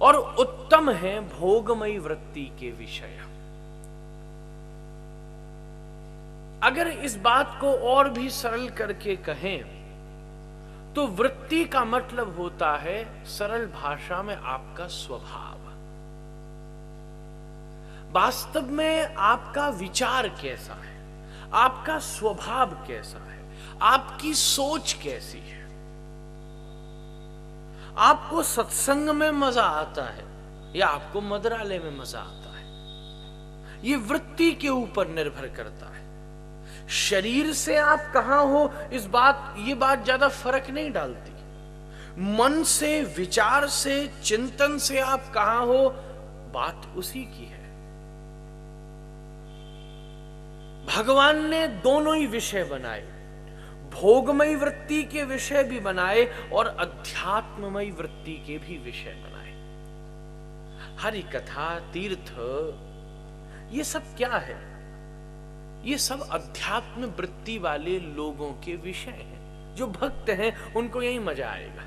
और उत्तम है भोगमयी वृत्ति के विषय। अगर इस बात को और भी सरल करके कहें तो वृत्ति का मतलब होता है सरल भाषा में आपका स्वभाव। वास्तव में आपका विचार कैसा है, आपका स्वभाव कैसा है, आपकी सोच कैसी है। आपको सत्संग में मजा आता है या आपको मदरालय में मजा आता है, ये वृत्ति के ऊपर निर्भर करता है। शरीर से आप कहां हो ये बात ज्यादा फर्क नहीं डालती। मन से, विचार से, चिंतन से आप कहां हो, बात उसी की है। भगवान ने दोनों ही विषय बनाए, भोगमयी वृत्ति के विषय भी बनाए और अध्यात्ममयी वृत्ति के भी विषय बनाए। हरि कथा, तीर्थ, ये सब क्या है? ये सब अध्यात्म वृत्ति वाले लोगों के विषय हैं। जो भक्त हैं उनको यही मजा आएगा।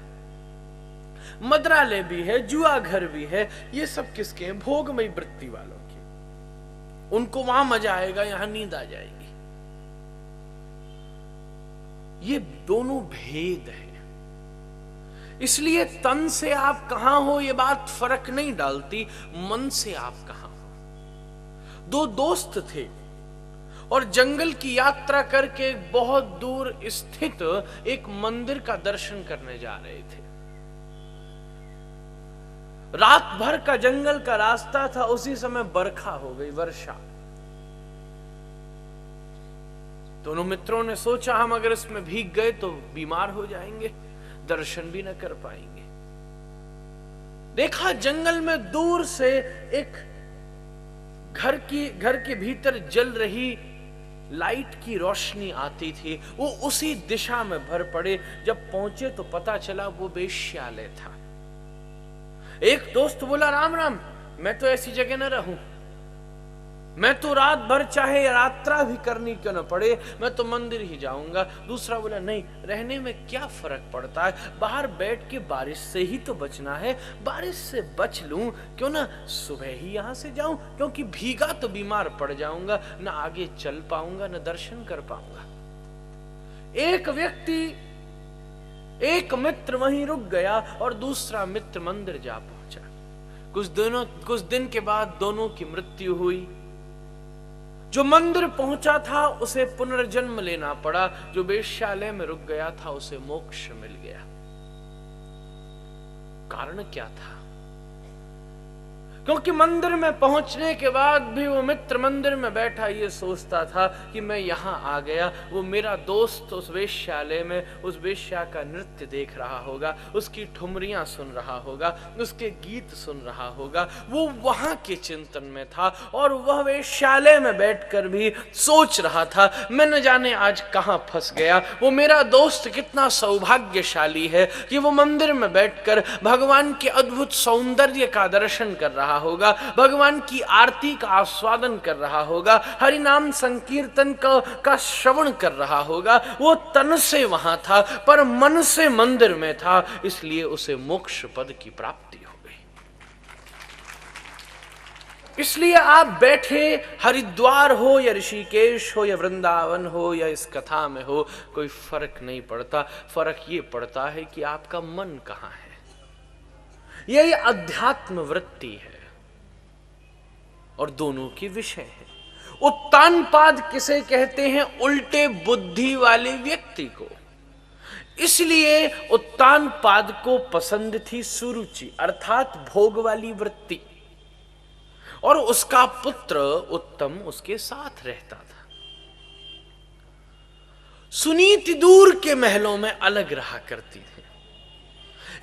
मद्रालय भी है, जुआ घर भी है, ये सब किसके हैं? भोगमयी वृत्ति वालों के। उनको वहां मजा आएगा, यहां नींद आ जाएगी। ये दोनों भेद है। इसलिए तन से आप कहां हो ये बात फर्क नहीं डालती, मन से आप कहां हो। दो दोस्त थे और जंगल की यात्रा करके बहुत दूर स्थित एक मंदिर का दर्शन करने जा रहे थे। रात भर का जंगल का रास्ता था, उसी समय बरखा हो गई, वर्षा। दोनों मित्रों ने सोचा हम अगर इसमें भीग गए तो बीमार हो जाएंगे, दर्शन भी न कर पाएंगे। देखा जंगल में दूर से एक घर के भीतर जल रही लाइट की रोशनी आती थी। वो उसी दिशा में भर पड़े। जब पहुंचे तो पता चला वो वेश्यालय था। एक दोस्त बोला, राम राम, मैं तो ऐसी जगह न रहूं, मैं तो रात भर चाहे यात्रा भी करनी क्यों न पड़े, मैं तो मंदिर ही जाऊंगा। दूसरा बोला, नहीं, रहने में क्या फर्क पड़ता है, बाहर बैठ के बारिश से ही तो बचना है, बारिश से बच लूं, क्यों ना सुबह ही यहां से जाऊं, क्योंकि भीगा तो बीमार पड़ जाऊंगा, ना आगे चल पाऊंगा, ना दर्शन कर पाऊंगा। एक मित्र वहीं रुक गया और दूसरा मित्र मंदिर जा पहुंचा। कुछ दिन के बाद दोनों की मृत्यु हुई। जो मंदिर पहुंचा था उसे पुनर्जन्म लेना पड़ा, जो वेश्यालय में रुक गया था उसे मोक्ष मिल गया। कारण क्या था? क्योंकि मंदिर में पहुंचने के बाद भी वो मित्र मंदिर में बैठा ये सोचता था कि मैं यहां आ गया, वो मेरा दोस्त उस वेश्यालय में उस वेश्या का नृत्य देख रहा होगा, उसकी ठुमरियां सुन रहा होगा, उसके गीत सुन रहा होगा। वो वहां के चिंतन में था और वह वेश्यालय में बैठकर भी सोच रहा था, मैं न जाने आज कहां फंस गया। वो मेरा दोस्त कितना सौभाग्यशाली है कि वो मंदिर में बैठकर भगवान के अद्भुत सौंदर्य का दर्शन कर रहा होगा, भगवान की आरती का आस्वादन कर रहा होगा, हरि नाम संकीर्तन का श्रवण कर रहा होगा। वो तन से वहां था पर मन से मंदिर में था, इसलिए उसे मोक्ष पद की प्राप्ति हो गई। इसलिए आप बैठे हरिद्वार हो या ऋषिकेश हो या वृंदावन हो या इस कथा में हो, कोई फर्क नहीं पड़ता। फर्क ये पड़ता है कि आपका मन कहां है। यही अध्यात्म वृत्ति है और दोनों के विषय हैं। उत्तानपाद किसे कहते हैं? उल्टे बुद्धि वाले व्यक्ति को। इसलिए उत्तानपाद को पसंद थी सुरुचि अर्थात भोग वाली वृत्ति, और उसका पुत्र उत्तम उसके साथ रहता था। सुनीति दूर के महलों में अलग रहा करती थी।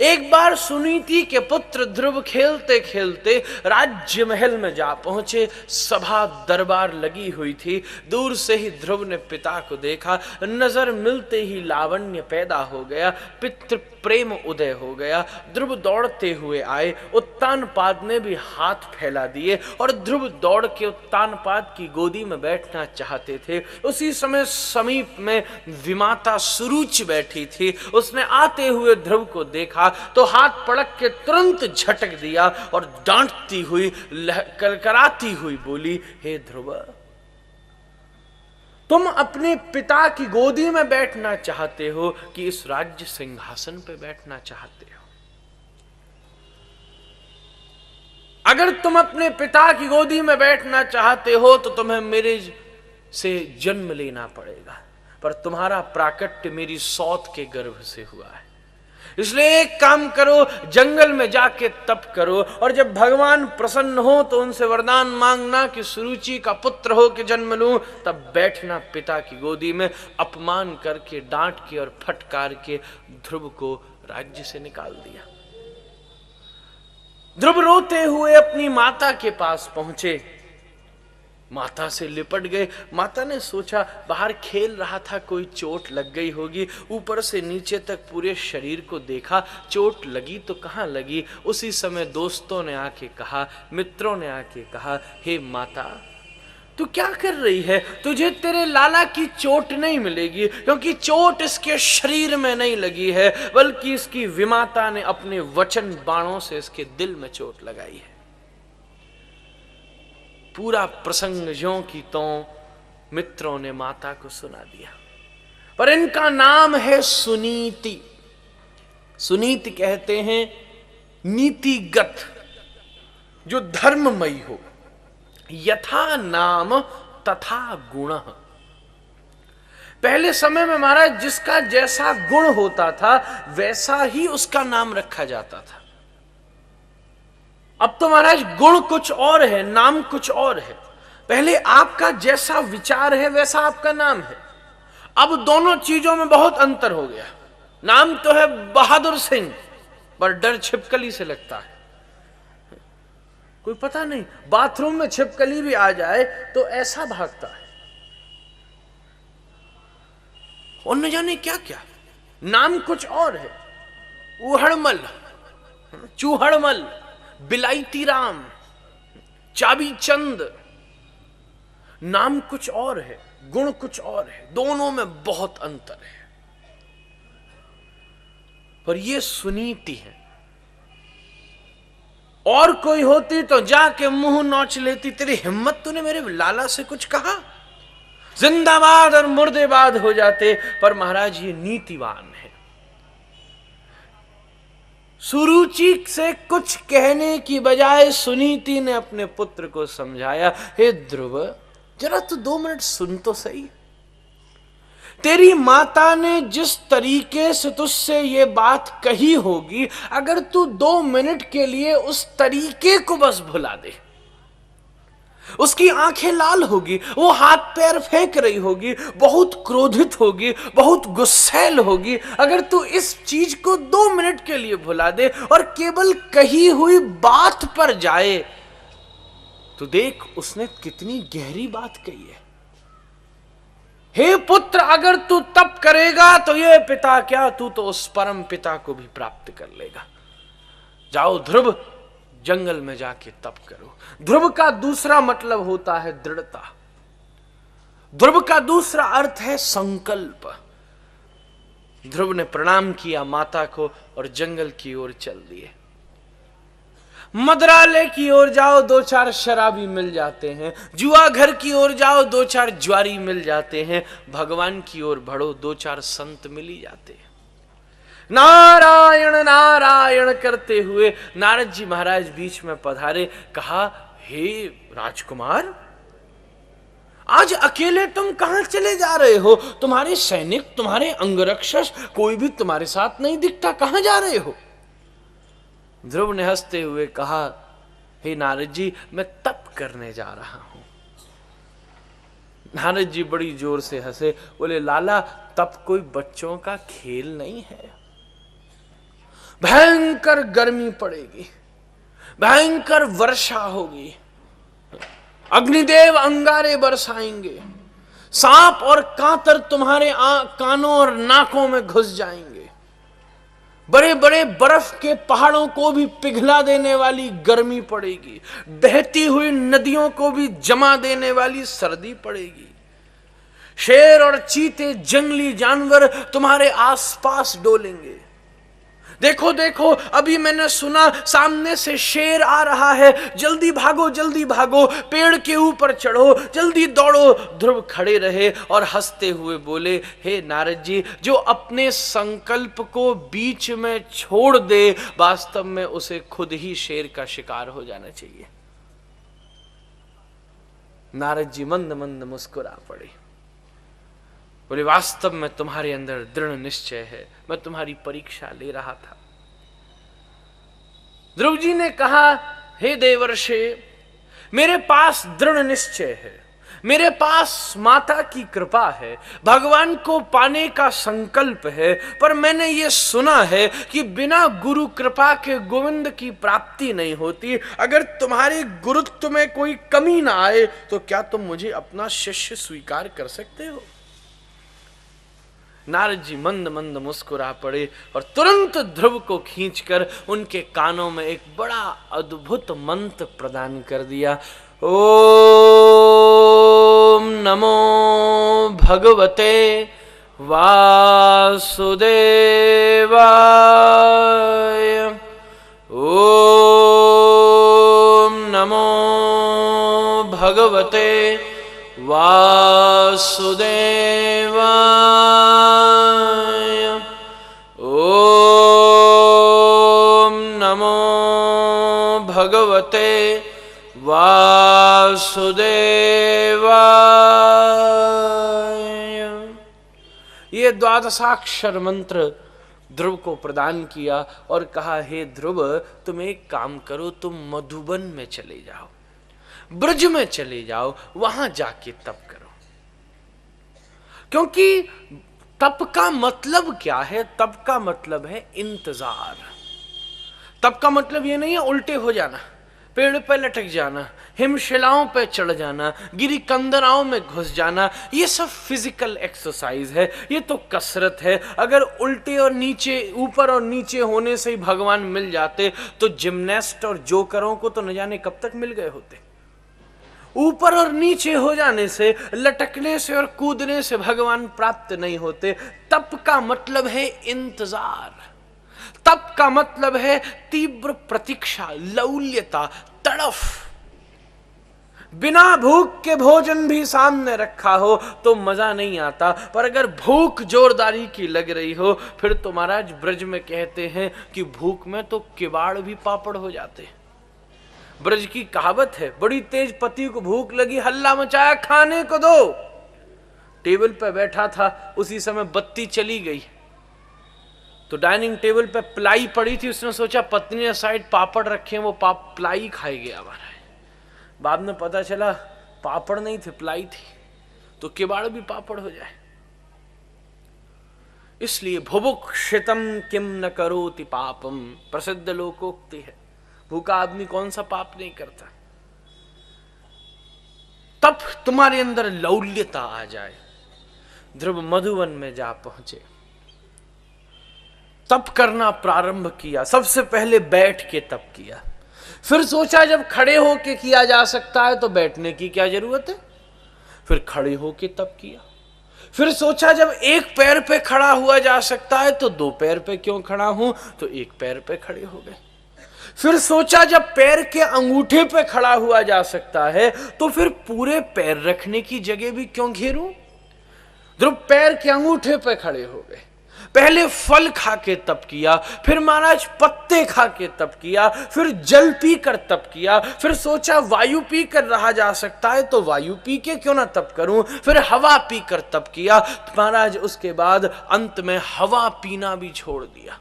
एक बार सुनीति के पुत्र ध्रुव खेलते खेलते राज्य महल में जा पहुंचे। सभा दरबार लगी हुई थी। दूर से ही ध्रुव ने पिता को देखा, नजर मिलते ही लावण्य पैदा हो गया। प्रेम उदय हो गया। ध्रुव दौड़ते हुए आए, उत्तानपाद ने भी हाथ फैला दिए और ध्रुव दौड़ के उत्तानपाद की गोदी में बैठना चाहते थे। उसी समय समीप में विमाता सुरुचि बैठी थी। उसने आते हुए ध्रुव को देखा तो हाथ पड़क के तुरंत झटक दिया और डांटती हुई, करकराती हुई बोली, हे ध्रुव, तुम अपने पिता की गोदी में बैठना चाहते हो कि इस राज्य सिंहासन पे बैठना चाहते हो? अगर तुम अपने पिता की गोदी में बैठना चाहते हो तो तुम्हें मेरे से जन्म लेना पड़ेगा, पर तुम्हारा प्राकट्य मेरी सौत के गर्भ से हुआ है। इसलिए एक काम करो, जंगल में जाके तप करो और जब भगवान प्रसन्न हो तो उनसे वरदान मांगना कि सुरुचि का पुत्र हो के जन्म लूं, तब बैठना पिता की गोदी में। अपमान करके, डांट के और फटकार के ध्रुव को राज्य से निकाल दिया। ध्रुव रोते हुए अपनी माता के पास पहुंचे, माता से लिपट गए। माता ने सोचा बाहर खेल रहा था, कोई चोट लग गई होगी। ऊपर से नीचे तक पूरे शरीर को देखा, चोट लगी तो कहाँ लगी। उसी समय दोस्तों ने आके कहा, मित्रों ने आके कहा, हे माता, तू क्या कर रही है? तुझे तेरे लाला की चोट नहीं मिलेगी, क्योंकि चोट इसके शरीर में नहीं लगी है, बल्कि इसकी विमाता ने अपने वचन बाणों से इसके दिल में चोट लगाई है। पूरा प्रसंग ज्यों की त्यों मित्रों ने माता को सुना दिया। पर इनका नाम है सुनीति। सुनीति कहते हैं नीतिगत, जो धर्ममयी हो। यथा नाम तथा गुण। पहले समय में महाराज जिसका जैसा गुण होता था वैसा ही उसका नाम रखा जाता था। अब तो महाराज गुण कुछ और है, नाम कुछ और है। पहले आपका जैसा विचार है वैसा आपका नाम है। अब दोनों चीजों में बहुत अंतर हो गया। नाम तो है बहादुर सिंह, पर डर छिपकली से लगता है। कोई पता नहीं, बाथरूम में छिपकली भी आ जाए तो ऐसा भागता है, और न जाने क्या क्या। नाम कुछ और है। उहड़मल, चूहड़मल, बिलाईती राम, चाबी चंद। नाम कुछ और है, गुण कुछ और है, दोनों में बहुत अंतर है। पर ये सुनीति है। और कोई होती तो जाके मुंह नोच लेती, तेरी हिम्मत, तूने मेरे लाला से कुछ कहा, जिंदाबाद और मुर्देबाद हो जाते। पर महाराज ये नीतिवान है। सुरुचि से कुछ कहने की बजाय सुनीति ने अपने पुत्र को समझाया, हे ध्रुव, जरा तू 2 मिनट सुन तो सही। तेरी माता ने जिस तरीके से तुझसे ये बात कही होगी, अगर तू 2 मिनट के लिए उस तरीके को बस भुला दे, उसकी आंखें लाल होगी, वो हाथ पैर फेंक रही होगी, बहुत क्रोधित होगी, बहुत गुस्सैल होगी। अगर तू इस चीज को 2 मिनट के लिए भुला दे और केवल कही हुई बात पर जाए, तो देख उसने कितनी गहरी बात कही है। हे पुत्र, अगर तू तप करेगा तो ये पिता क्या, तू तो उस परम पिता को भी प्राप्त कर लेगा। जाओ ध्रुव, जंगल में जाके तप करो। ध्रुव का दूसरा मतलब होता है दृढ़ता। ध्रुव का दूसरा अर्थ है संकल्प। ध्रुव ने प्रणाम किया माता को और जंगल की ओर चल दिए। मदरालय की ओर जाओ, 2-4 शराबी मिल जाते हैं। जुआ घर की ओर जाओ, 2-4 ज्वारी मिल जाते हैं। भगवान की ओर बढ़ो, 2-4 संत मिल ही जाते हैं। नारायण नारायण करते हुए नारद जी महाराज बीच में पधारे। कहा, हे राजकुमार, आज अकेले तुम कहां चले जा रहे हो? तुम्हारे सैनिक, तुम्हारे अंगरक्षक, कोई भी तुम्हारे साथ नहीं दिखता, कहां जा रहे हो? ध्रुव ने हंसते हुए कहा, हे नारद जी, मैं तप करने जा रहा हूं। नारद जी बड़ी जोर से हंसे, बोले, लाला, तप कोई बच्चों का खेल नहीं है। भयंकर गर्मी पड़ेगी, भयंकर वर्षा होगी, अग्निदेव अंगारे बरसाएंगे, सांप और कांतर तुम्हारे कानों और नाकों में घुस जाएंगे। बड़े बड़े बर्फ के पहाड़ों को भी पिघला देने वाली गर्मी पड़ेगी, बहती हुई नदियों को भी जमा देने वाली सर्दी पड़ेगी। शेर और चीते, जंगली जानवर तुम्हारे आसपास डोलेंगे। देखो देखो, अभी मैंने सुना सामने से शेर आ रहा है, जल्दी भागो जल्दी भागो, पेड़ के ऊपर चढ़ो, जल्दी दौड़ो। ध्रुव खड़े रहे और हंसते हुए बोले, हे नारद जी, जो अपने संकल्प को बीच में छोड़ दे, वास्तव में उसे खुद ही शेर का शिकार हो जाना चाहिए। नारद जी मंद मंद मुस्कुरा पड़े, बोले, वास्तव में तुम्हारे अंदर दृढ़ निश्चय है, मैं तुम्हारी परीक्षा ले रहा था। ध्रुव जी ने कहा, हे देवर्षि, मेरे पास दृढ़ निश्चय है, मेरे पास माता की कृपा है, भगवान को पाने का संकल्प है, पर मैंने ये सुना है कि बिना गुरु कृपा के गोविंद की प्राप्ति नहीं होती। अगर तुम्हारे गुरुत्व में कोई कमी ना आए तो क्या तुम मुझे अपना शिष्य स्वीकार कर सकते हो? नारद जी मंद मंद मुस्कुरा पड़े और तुरंत ध्रुव को खींचकर उनके कानों में एक बड़ा अद्भुत मंत्र प्रदान कर दिया। ओम नमो भगवते वासुदेवाय। ओम नमो भगवते वासुदेवाय। ओम नमो भगवते वासुदेवाय। ये द्वादशाक्षर मंत्र ध्रुव को प्रदान किया और कहा, हे ध्रुव, तुम एक काम करो, तुम मधुबन में चले जाओ, ब्रज में चले जाओ, वहां जाके तप करो। क्योंकि तप का मतलब क्या है? तप का मतलब है इंतजार। तप का मतलब ये नहीं है उल्टे हो जाना, पेड़ पे लटक जाना, हिमशिलाओं पे चढ़ जाना, गिरी कंदराओं में घुस जाना। ये सब फिजिकल एक्सरसाइज है, ये तो कसरत है। अगर उल्टे और नीचे, ऊपर और नीचे होने से ही भगवान मिल जाते तो जिम्नास्ट और जोकरों को तो न जाने कब तक मिल गए होते। ऊपर और नीचे हो जाने से, लटकने से और कूदने से भगवान प्राप्त नहीं होते। तप का मतलब है इंतजार, तप का मतलब है तीव्र प्रतीक्षा, लौल्यता, तड़फ। बिना भूख के भोजन भी सामने रखा हो तो मजा नहीं आता, पर अगर भूख जोरदारी की लग रही हो फिर तो महाराज ब्रज में कहते हैं कि भूख में तो किवाड़ भी पापड़ हो जाते। ब्रज की कहावत है, बड़ी तेज पति को भूख लगी, हल्ला मचाया, खाने को दो। टेबल पर बैठा था, उसी समय बत्ती चली गई तो डाइनिंग टेबल पे प्लाई पड़ी थी, उसने सोचा पत्नी ने साइड पापड़ रखे, वो प्लाई खाई गया हमारा। बाद में पता चला पापड़ नहीं थे, प्लाई थी, तो किवाड़ भी पापड़ हो जाए। इसलिए भुभुक्षितम किम न करोति पापम, प्रसिद्ध लोकोक्ति है। भूखा आदमी कौन सा पाप नहीं करता। तब तुम्हारे अंदर लौल्यता आ जाए। ध्रुव मधुवन में जा पहुंचे, तप करना प्रारंभ किया। सबसे पहले बैठ के तप किया, फिर सोचा जब खड़े होके किया जा सकता है तो बैठने की क्या जरूरत है, फिर खड़े होके तप किया। फिर सोचा जब एक पैर पे खड़ा हुआ जा सकता है तो दो पैर पे क्यों खड़ा हूं, तो एक पैर पे खड़े हो गए। फिर सोचा जब पैर के अंगूठे पे खड़ा हुआ जा सकता है तो फिर पूरे पैर रखने की जगह भी क्यों घेरूं। ध्रुव पैर के अंगूठे पे खड़े हो गए। पहले फल खा के तप किया, फिर महाराज पत्ते खा के तप किया, फिर जल पी कर तप किया। फिर सोचा वायु पी कर रहा जा सकता है तो वायु पी के क्यों ना तप करूं, फिर हवा पी कर तप किया। महाराज उसके बाद अंत में हवा पीना भी छोड़ दिया,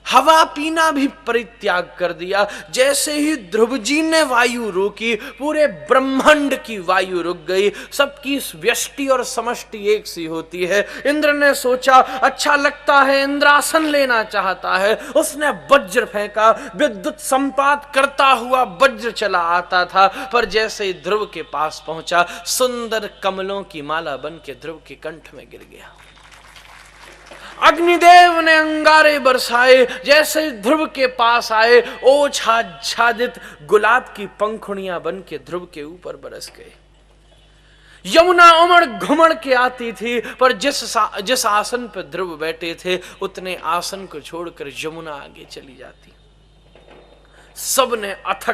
हवा पीना भी परित्याग कर दिया। जैसे ही ध्रुव जी ने वायु रोकी, पूरे ब्रह्मांड की वायु रुक गई। सबकी व्यष्टि और समष्टि एक सी होती है। इंद्र ने सोचा अच्छा लगता है, इंद्रासन लेना चाहता है, उसने वज्र फेंका, विद्युत संपात करता हुआ वज्र चला आता था। पर जैसे ही ध्रुव के पास पहुंचा, सुंदर कमलों की माला बन के ध्रुव के कंठ में गिर गया। अग्निदेव ने अंगारे बरसाए, जैसे ध्रुव के पास आए ओछाच्छादित गुलाब की पंखुड़ियां बन के ध्रुव के ऊपर बरस गए। यमुना उमड़ घुमड़ के आती थी, पर जिस आसन पर ध्रुव बैठे थे उतने आसन को छोड़कर यमुना आगे चली जाती। सबने अथक